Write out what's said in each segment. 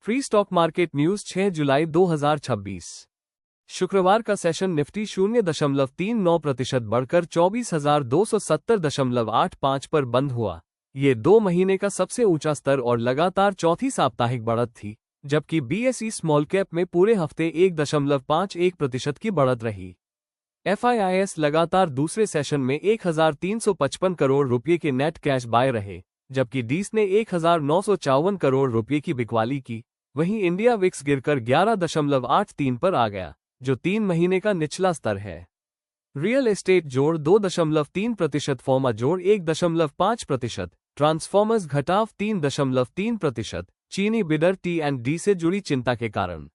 Free stock market news 6 जुलाई 2026। शुक्रवार का session Nifty 0.39% बढ़कर 24,270.85 पर बंद हुआ। ये 2 महीने का सबसे ऊंचा स्तर और लगातार चौथी साप्ताहिक बढ़त थी, जबकि बीएसई स्मॉल कैप में पूरे हफ्ते 1.51% की बढ़त रही। एफआईआईएस लगातार दूसरे सेशन में 1,355 करोड़ रुपये के नेट कैश बाय रहे, जबकि डीस ने 1,954 करोड़ रुपये की बिकवाली की। वहीं इंडिया विक्स गिरकर 11.83 पर आ गया, जो 3 महीने का निचला स्तर है। रियल एस्टेट जोड़ 2.3%, फॉर्मा जोड़ 1.5%, ट्रांसफॉर्मर्स घटाव 3.3%, चीनी बिडर टी&डी से जुड़ी चिंता के कारण।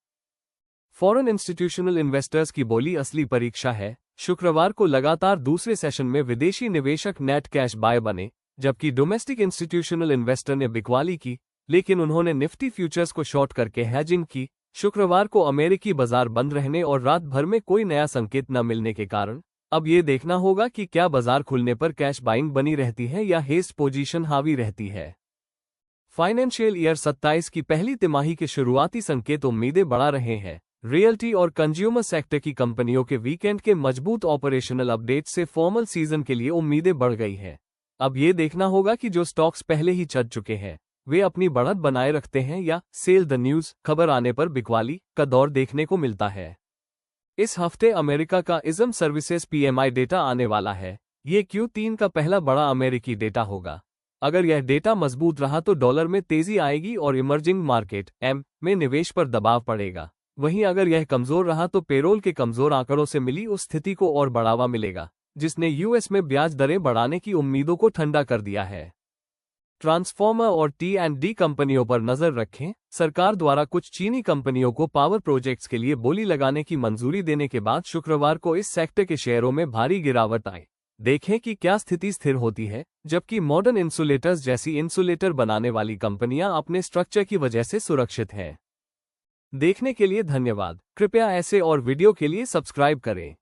फॉरेन इंस्टीट्यूशनल इन्वेस्टर्स की बोली असली परीक्षा है। शुक्रवार को लगातार दूसरे सेशन में विदेशी निवेशक नेट कैश बाय बने, जबकि डोमेस्टिक इंस्टीट्यूशनल इन्वेस्टर ने बिकवाली की, लेकिन उन्होंने निफ्टी फ्यूचर्स को शॉर्ट करके हैजिंग की। शुक्रवार को अमेरिकी बाजार बंद रहने और रात भर में कोई नया संकेत न मिलने के कारण अब ये देखना होगा कि क्या बाजार खुलने पर कैश बाइंग बनी रहती है या हेस्ट पोजीशन हावी रहती है। फाइनेंशियल ईयर 27 की पहली तिमाही के शुरुआती संकेत उम्मीदें बढ़ा रहे हैं। रियल्टी और कंज्यूमर सेक्टर की कंपनियों के वीकेंड के मजबूत ऑपरेशनल अपडेट से फॉर्मल सीजन के लिए उम्मीदें बढ़ गई हैं। अब ये देखना होगा कि जो स्टॉक्स पहले ही चढ़ चुके हैं वे अपनी बढ़त बनाए रखते हैं या सेल द न्यूज खबर आने पर बिकवाली का दौर देखने को मिलता है। इस हफ्ते अमेरिका का इज्म सर्विसेज पीएमआई डेटा आने वाला है। ये Q3 का पहला बड़ा अमेरिकी डेटा होगा। अगर यह डेटा मजबूत रहा तो डॉलर में तेजी आएगी और इमर्जिंग मार्केट में निवेश पर दबाव पड़ेगा। वहीं अगर यह कमजोर रहा तो पेरोल के कमजोर आंकड़ों से मिली उस स्थिति को और बढ़ावा मिलेगा, जिसने यूएस में ब्याज दरें बढ़ाने की उम्मीदों को ठंडा कर दिया है। ट्रांसफॉर्मर और टी&डी कंपनियों पर नजर रखें। सरकार द्वारा कुछ चीनी कंपनियों को पावर प्रोजेक्ट्स के लिए बोली लगाने की मंजूरी देने के बाद शुक्रवार को इस सेक्टर के शेयरों में भारी गिरावट आई। देखें कि क्या स्थिति स्थिर होती है, जबकि मॉडर्न इंसुलेटर्स जैसी इंसुलेटर बनाने वाली कंपनियां अपने स्ट्रक्चर की वजह से सुरक्षित हैं। देखने के लिए धन्यवाद। कृपया ऐसे और वीडियो के लिए सब्सक्राइब करें।